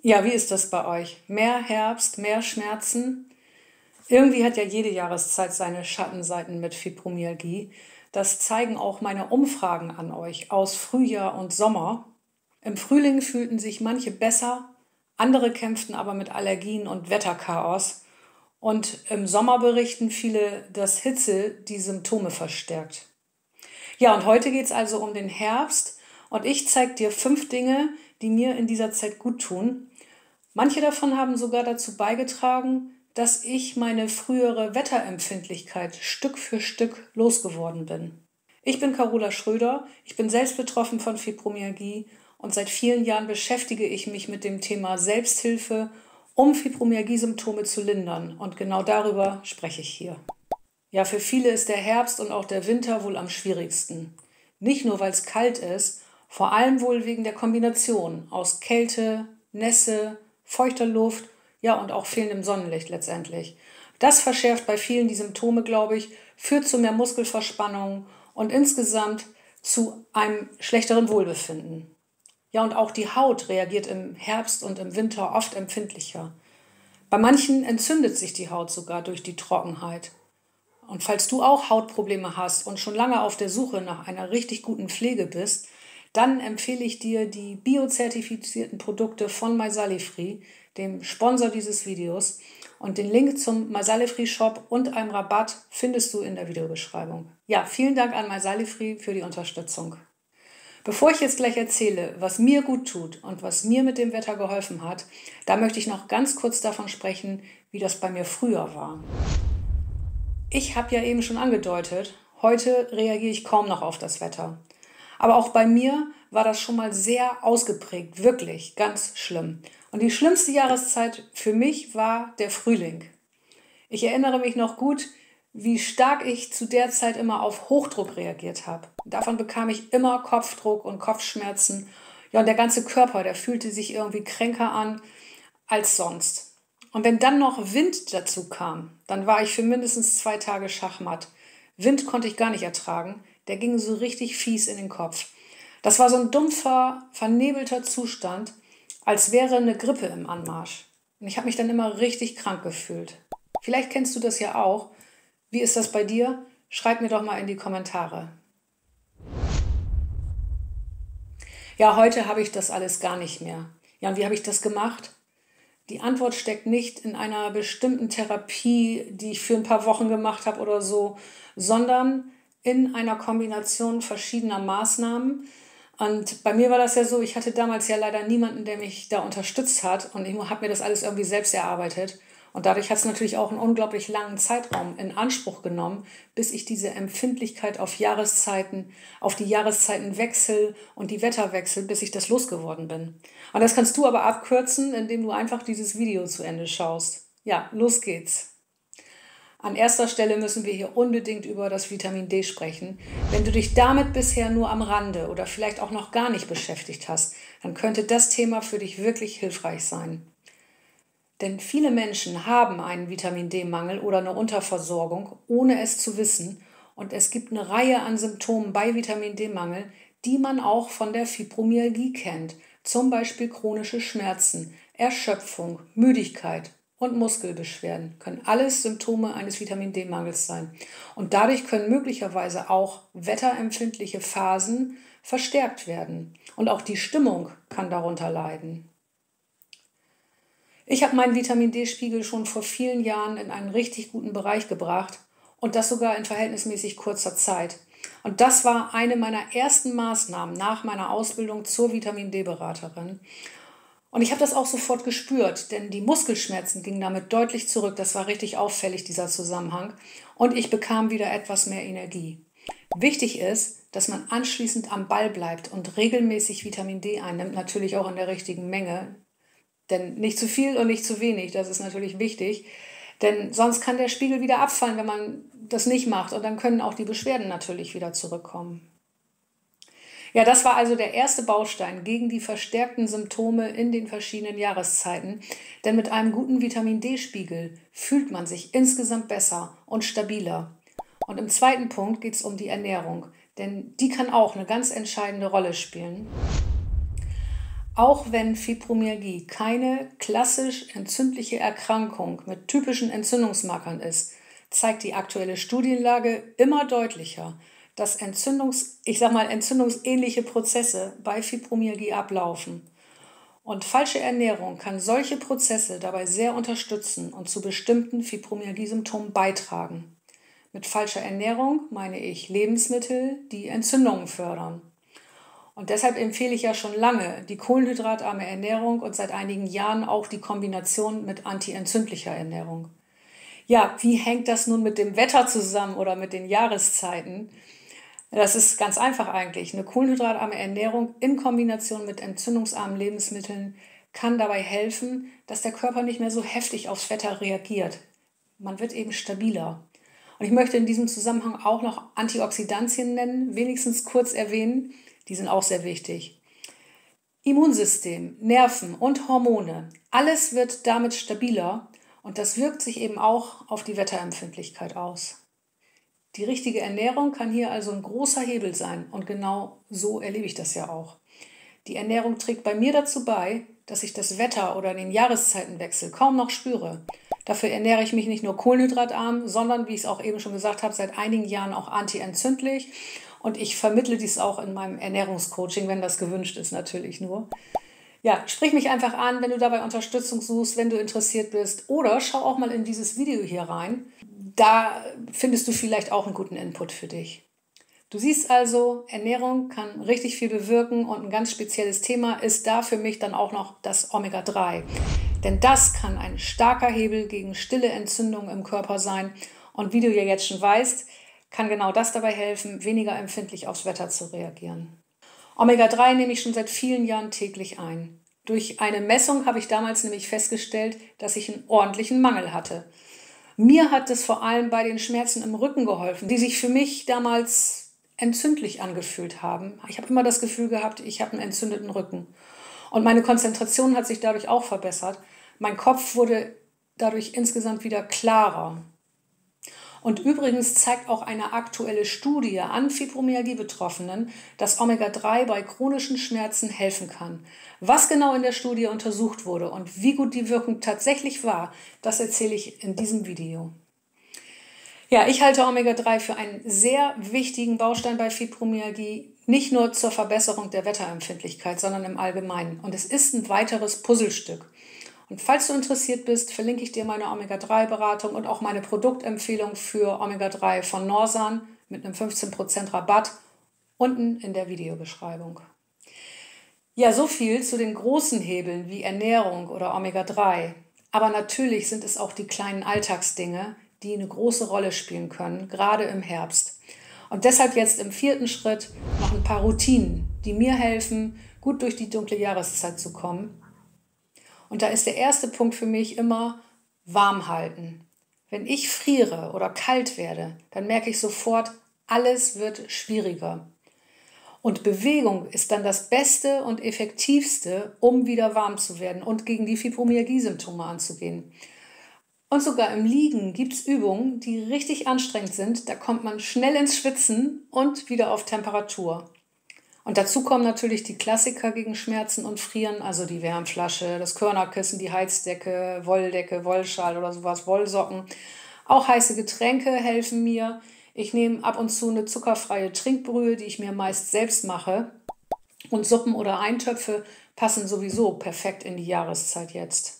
Ja, wie ist das bei euch? Mehr Herbst, mehr Schmerzen? Irgendwie hat ja jede Jahreszeit seine Schattenseiten mit Fibromyalgie. Das zeigen auch meine Umfragen an euch aus Frühjahr und Sommer. Im Frühling fühlten sich manche besser, andere kämpften aber mit Allergien und Wetterchaos. Und im Sommer berichten viele, dass Hitze die Symptome verstärkt. Ja, und heute geht es also um den Herbst und ich zeige dir 5 Dinge, die mir in dieser Zeit gut tun. Manche davon haben sogar dazu beigetragen, dass ich meine frühere Wetterempfindlichkeit Stück für Stück losgeworden bin. Ich bin Carola Schröder, ich bin selbst betroffen von Fibromyalgie und seit vielen Jahren beschäftige ich mich mit dem Thema Selbsthilfe, um Fibromyalgie-Symptome zu lindern. Und genau darüber spreche ich hier. Ja, für viele ist der Herbst und auch der Winter wohl am schwierigsten. Nicht nur, weil es kalt ist, vor allem wohl wegen der Kombination aus Kälte, Nässe, feuchter Luft, ja und auch fehlendem Sonnenlicht letztendlich. Das verschärft bei vielen die Symptome, glaube ich, führt zu mehr Muskelverspannung und insgesamt zu einem schlechteren Wohlbefinden. Ja, und auch die Haut reagiert im Herbst und im Winter oft empfindlicher. Bei manchen entzündet sich die Haut sogar durch die Trockenheit. Und falls du auch Hautprobleme hast und schon lange auf der Suche nach einer richtig guten Pflege bist, dann empfehle ich dir die biozertifizierten Produkte von MySalifree, dem Sponsor dieses Videos. Und den Link zum MySalifree Shop und einem Rabatt findest du in der Videobeschreibung. Ja, vielen Dank an MySalifree für die Unterstützung. Bevor ich jetzt gleich erzähle, was mir gut tut und was mir mit dem Wetter geholfen hat, da möchte ich noch ganz kurz davon sprechen, wie das bei mir früher war. Ich habe ja eben schon angedeutet, heute reagiere ich kaum noch auf das Wetter. Aber auch bei mir war das schon mal sehr ausgeprägt, wirklich ganz schlimm. Und die schlimmste Jahreszeit für mich war der Frühling. Ich erinnere mich noch gut, wie stark ich zu der Zeit immer auf Hochdruck reagiert habe. Davon bekam ich immer Kopfdruck und Kopfschmerzen. Ja, und der ganze Körper, der fühlte sich irgendwie kränker an als sonst. Und wenn dann noch Wind dazu kam, dann war ich für mindestens 2 Tage schachmatt. Wind konnte ich gar nicht ertragen, der ging so richtig fies in den Kopf. Das war so ein dumpfer, vernebelter Zustand, als wäre eine Grippe im Anmarsch. Und ich habe mich dann immer richtig krank gefühlt. Vielleicht kennst du das ja auch. Wie ist das bei dir? Schreib mir doch mal in die Kommentare. Ja, heute habe ich das alles gar nicht mehr. Ja, und wie habe ich das gemacht? Die Antwort steckt nicht in einer bestimmten Therapie, die ich für ein paar Wochen gemacht habe oder so, sondern in einer Kombination verschiedener Maßnahmen. Und bei mir war das ja so, ich hatte damals ja leider niemanden, der mich da unterstützt hat und ich habe mir das alles irgendwie selbst erarbeitet. Und dadurch hat es natürlich auch einen unglaublich langen Zeitraum in Anspruch genommen, bis ich diese Empfindlichkeit auf Jahreszeiten, auf die Jahreszeitenwechsel und die Wetterwechsel, bis ich das losgeworden bin. Und das kannst du aber abkürzen, indem du einfach dieses Video zu Ende schaust. Ja, los geht's. An erster Stelle müssen wir hier unbedingt über das Vitamin D sprechen. Wenn du dich damit bisher nur am Rande oder vielleicht auch noch gar nicht beschäftigt hast, dann könnte das Thema für dich wirklich hilfreich sein. Denn viele Menschen haben einen Vitamin-D-Mangel oder eine Unterversorgung, ohne es zu wissen. Und es gibt eine Reihe an Symptomen bei Vitamin-D-Mangel, die man auch von der Fibromyalgie kennt. Zum Beispiel chronische Schmerzen, Erschöpfung, Müdigkeit und Muskelbeschwerden können alles Symptome eines Vitamin-D-Mangels sein. Und dadurch können möglicherweise auch wetterempfindliche Phasen verstärkt werden. Und auch die Stimmung kann darunter leiden. Ich habe meinen Vitamin-D-Spiegel schon vor vielen Jahren in einen richtig guten Bereich gebracht und das sogar in verhältnismäßig kurzer Zeit. Und das war eine meiner ersten Maßnahmen nach meiner Ausbildung zur Vitamin-D-Beraterin. Und ich habe das auch sofort gespürt, denn die Muskelschmerzen gingen damit deutlich zurück. Das war richtig auffällig, dieser Zusammenhang. Und ich bekam wieder etwas mehr Energie. Wichtig ist, dass man anschließend am Ball bleibt und regelmäßig Vitamin D einnimmt, natürlich auch in der richtigen Menge. Denn nicht zu viel und nicht zu wenig, das ist natürlich wichtig. Denn sonst kann der Spiegel wieder abfallen, wenn man das nicht macht. Und dann können auch die Beschwerden natürlich wieder zurückkommen. Ja, das war also der erste Baustein gegen die verstärkten Symptome in den verschiedenen Jahreszeiten. Denn mit einem guten Vitamin-D-Spiegel fühlt man sich insgesamt besser und stabiler. Und im zweiten Punkt geht es um die Ernährung. Denn die kann auch eine ganz entscheidende Rolle spielen. Auch wenn Fibromyalgie keine klassisch entzündliche Erkrankung mit typischen Entzündungsmarkern ist, zeigt die aktuelle Studienlage immer deutlicher, dass entzündungsähnliche Prozesse bei Fibromyalgie ablaufen. Und falsche Ernährung kann solche Prozesse dabei sehr unterstützen und zu bestimmten Fibromyalgie-Symptomen beitragen. Mit falscher Ernährung meine ich Lebensmittel, die Entzündungen fördern. Und deshalb empfehle ich ja schon lange die kohlenhydratarme Ernährung und seit einigen Jahren auch die Kombination mit antientzündlicher Ernährung. Ja, wie hängt das nun mit dem Wetter zusammen oder mit den Jahreszeiten? Das ist ganz einfach eigentlich. Eine kohlenhydratarme Ernährung in Kombination mit entzündungsarmen Lebensmitteln kann dabei helfen, dass der Körper nicht mehr so heftig aufs Wetter reagiert. Man wird eben stabiler. Und ich möchte in diesem Zusammenhang auch noch Antioxidantien nennen, wenigstens kurz erwähnen. Die sind auch sehr wichtig. Immunsystem, Nerven und Hormone, alles wird damit stabiler und das wirkt sich eben auch auf die Wetterempfindlichkeit aus. Die richtige Ernährung kann hier also ein großer Hebel sein und genau so erlebe ich das ja auch. Die Ernährung trägt bei mir dazu bei, dass ich das Wetter oder den Jahreszeitenwechsel kaum noch spüre. Dafür ernähre ich mich nicht nur kohlenhydratarm, sondern, wie ich es auch eben schon gesagt habe, seit einigen Jahren auch antientzündlich. Und ich vermittle dies auch in meinem Ernährungscoaching, wenn das gewünscht ist, natürlich nur. Ja, sprich mich einfach an, wenn du dabei Unterstützung suchst, wenn du interessiert bist. Oder schau auch mal in dieses Video hier rein. Da findest du vielleicht auch einen guten Input für dich. Du siehst also, Ernährung kann richtig viel bewirken und ein ganz spezielles Thema ist da für mich dann auch noch das Omega-3. Denn das kann ein starker Hebel gegen stille Entzündungen im Körper sein. Und wie du ja jetzt schon weißt, kann genau das dabei helfen, weniger empfindlich aufs Wetter zu reagieren. Omega-3 nehme ich schon seit vielen Jahren täglich ein. Durch eine Messung habe ich damals nämlich festgestellt, dass ich einen ordentlichen Mangel hatte. Mir hat es vor allem bei den Schmerzen im Rücken geholfen, die sich für mich damals entzündlich angefühlt haben. Ich habe immer das Gefühl gehabt, ich habe einen entzündeten Rücken. Und meine Konzentration hat sich dadurch auch verbessert. Mein Kopf wurde dadurch insgesamt wieder klarer. Und übrigens zeigt auch eine aktuelle Studie an Fibromyalgie-Betroffenen, dass Omega-3 bei chronischen Schmerzen helfen kann. Was genau in der Studie untersucht wurde und wie gut die Wirkung tatsächlich war, das erzähle ich in diesem Video. Ja, ich halte Omega-3 für einen sehr wichtigen Baustein bei Fibromyalgie, nicht nur zur Verbesserung der Wetterempfindlichkeit, sondern im Allgemeinen. Und es ist ein weiteres Puzzlestück. Und falls du interessiert bist, verlinke ich dir meine Omega-3-Beratung und auch meine Produktempfehlung für Omega-3 von Norsan mit einem 15% Rabatt unten in der Videobeschreibung. Ja, so viel zu den großen Hebeln wie Ernährung oder Omega-3. Aber natürlich sind es auch die kleinen Alltagsdinge, die eine große Rolle spielen können, gerade im Herbst. Und deshalb jetzt im 4. Schritt noch ein paar Routinen, die mir helfen, gut durch die dunkle Jahreszeit zu kommen. Und da ist der erste Punkt für mich immer warm halten. Wenn ich friere oder kalt werde, dann merke ich sofort, alles wird schwieriger. Und Bewegung ist dann das Beste und Effektivste, um wieder warm zu werden und gegen die Fibromyalgie-Symptome anzugehen. Und sogar im Liegen gibt es Übungen, die richtig anstrengend sind. Da kommt man schnell ins Schwitzen und wieder auf Temperatur. Und dazu kommen natürlich die Klassiker gegen Schmerzen und Frieren, also die Wärmflasche, das Körnerkissen, die Heizdecke, Wollschal oder sowas, Wollsocken. Auch heiße Getränke helfen mir. Ich nehme ab und zu eine zuckerfreie Trinkbrühe, die ich mir meist selbst mache. Und Suppen oder Eintöpfe passen sowieso perfekt in die Jahreszeit jetzt.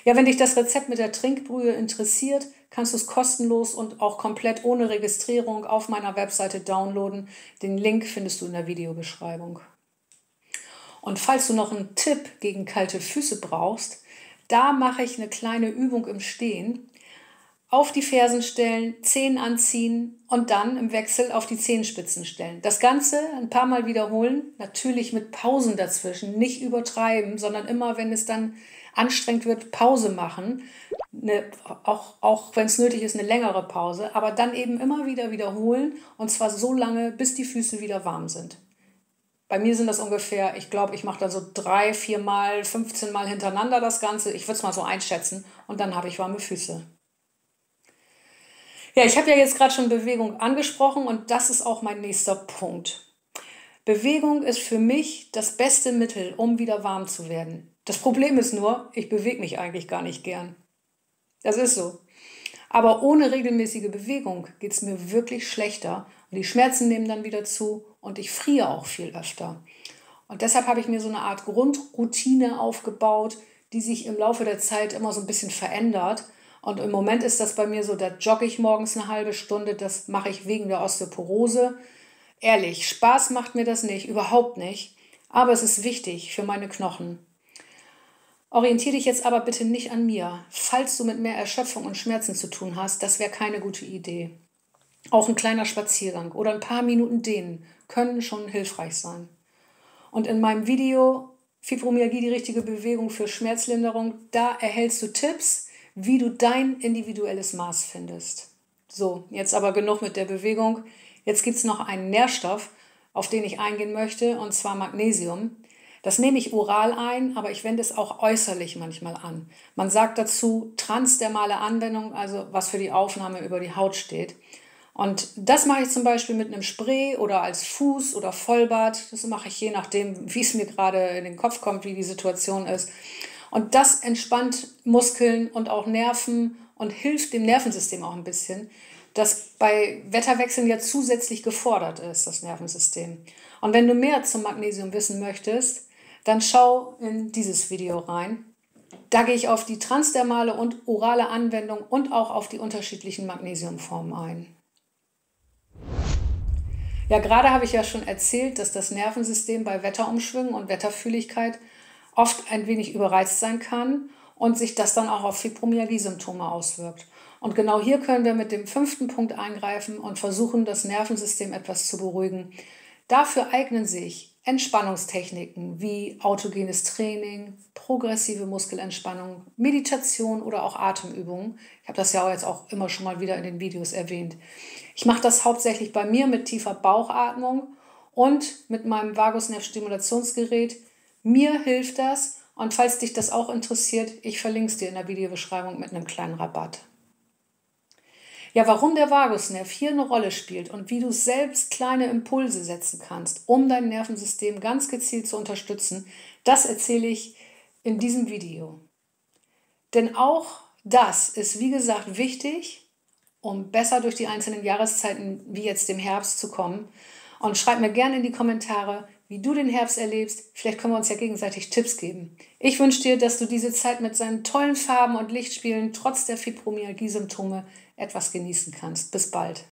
Ja, wenn dich das Rezept mit der Trinkbrühe interessiert, kannst du es kostenlos und auch komplett ohne Registrierung auf meiner Webseite downloaden. Den Link findest du in der Videobeschreibung. Und falls du noch einen Tipp gegen kalte Füße brauchst, da mache ich eine kleine Übung im Stehen. Auf die Fersen stellen, Zehen anziehen und dann im Wechsel auf die Zehenspitzen stellen. Das Ganze ein paar Mal wiederholen, natürlich mit Pausen dazwischen, nicht übertreiben, sondern immer, wenn es dann anstrengend wird, Pause machen, auch wenn es nötig ist, eine längere Pause, aber dann eben immer wieder wiederholen und zwar so lange, bis die Füße wieder warm sind. Bei mir sind das ungefähr, ich glaube, ich mache dann so 3, 4 Mal, 15 Mal hintereinander das Ganze, ich würde es mal so einschätzen und dann habe ich warme Füße. Ja, ich habe ja jetzt gerade schon Bewegung angesprochen und das ist auch mein nächster Punkt. Bewegung ist für mich das beste Mittel, um wieder warm zu werden. Das Problem ist nur, ich bewege mich eigentlich gar nicht gern. Das ist so. Aber ohne regelmäßige Bewegung geht es mir wirklich schlechter und die Schmerzen nehmen dann wieder zu und ich friere auch viel öfter. Und deshalb habe ich mir so eine Art Grundroutine aufgebaut, die sich im Laufe der Zeit immer so ein bisschen verändert. Und im Moment ist das bei mir so, da jogge ich morgens eine halbe Stunde, das mache ich wegen der Osteoporose. Ehrlich, Spaß macht mir das nicht, überhaupt nicht. Aber es ist wichtig für meine Knochen. Orientiere dich jetzt aber bitte nicht an mir. Falls du mit mehr Erschöpfung und Schmerzen zu tun hast, das wäre keine gute Idee. Auch ein kleiner Spaziergang oder ein paar Minuten Dehnen können schon hilfreich sein. Und in meinem Video Fibromyalgie, die richtige Bewegung für Schmerzlinderung, da erhältst du Tipps, wie du dein individuelles Maß findest. So, jetzt aber genug mit der Bewegung. Jetzt gibt es noch einen Nährstoff, auf den ich eingehen möchte, und zwar Magnesium. Das nehme ich oral ein, aber ich wende es auch äußerlich manchmal an. Man sagt dazu transdermale Anwendung, also was für die Aufnahme über die Haut steht. Und das mache ich zum Beispiel mit einem Spray oder als Fuß- oder Vollbad. Das mache ich je nachdem, wie es mir gerade in den Kopf kommt, wie die Situation ist. Und das entspannt Muskeln und auch Nerven und hilft dem Nervensystem auch ein bisschen, das bei Wetterwechseln ja zusätzlich gefordert ist, das Nervensystem. Und wenn du mehr zum Magnesium wissen möchtest, dann schau in dieses Video rein. Da gehe ich auf die transdermale und orale Anwendung und auch auf die unterschiedlichen Magnesiumformen ein. Ja, gerade habe ich ja schon erzählt, dass das Nervensystem bei Wetterumschwüngen und Wetterfühligkeit oft ein wenig überreizt sein kann und sich das dann auch auf Fibromyalgie-Symptome auswirkt. Und genau hier können wir mit dem 5. Punkt eingreifen und versuchen, das Nervensystem etwas zu beruhigen. Dafür eignen sich Entspannungstechniken wie autogenes Training, progressive Muskelentspannung, Meditation oder auch Atemübungen. Ich habe das ja jetzt auch immer schon mal wieder in den Videos erwähnt. Ich mache das hauptsächlich bei mir mit tiefer Bauchatmung und mit meinem Vagusnerv-Stimulationsgerät. Mir hilft das und falls dich das auch interessiert, ich verlinke es dir in der Videobeschreibung mit einem kleinen Rabatt. Ja, warum der Vagusnerv hier eine Rolle spielt und wie du selbst kleine Impulse setzen kannst, um dein Nervensystem ganz gezielt zu unterstützen, das erzähle ich in diesem Video. Denn auch das ist, wie gesagt, wichtig, um besser durch die einzelnen Jahreszeiten wie jetzt dem Herbst zu kommen. Und schreib mir gerne in die Kommentare, wie du den Herbst erlebst. Vielleicht können wir uns ja gegenseitig Tipps geben. Ich wünsche dir, dass du diese Zeit mit seinen tollen Farben und Lichtspielen trotz der Fibromyalgie-Symptome etwas genießen kannst. Bis bald.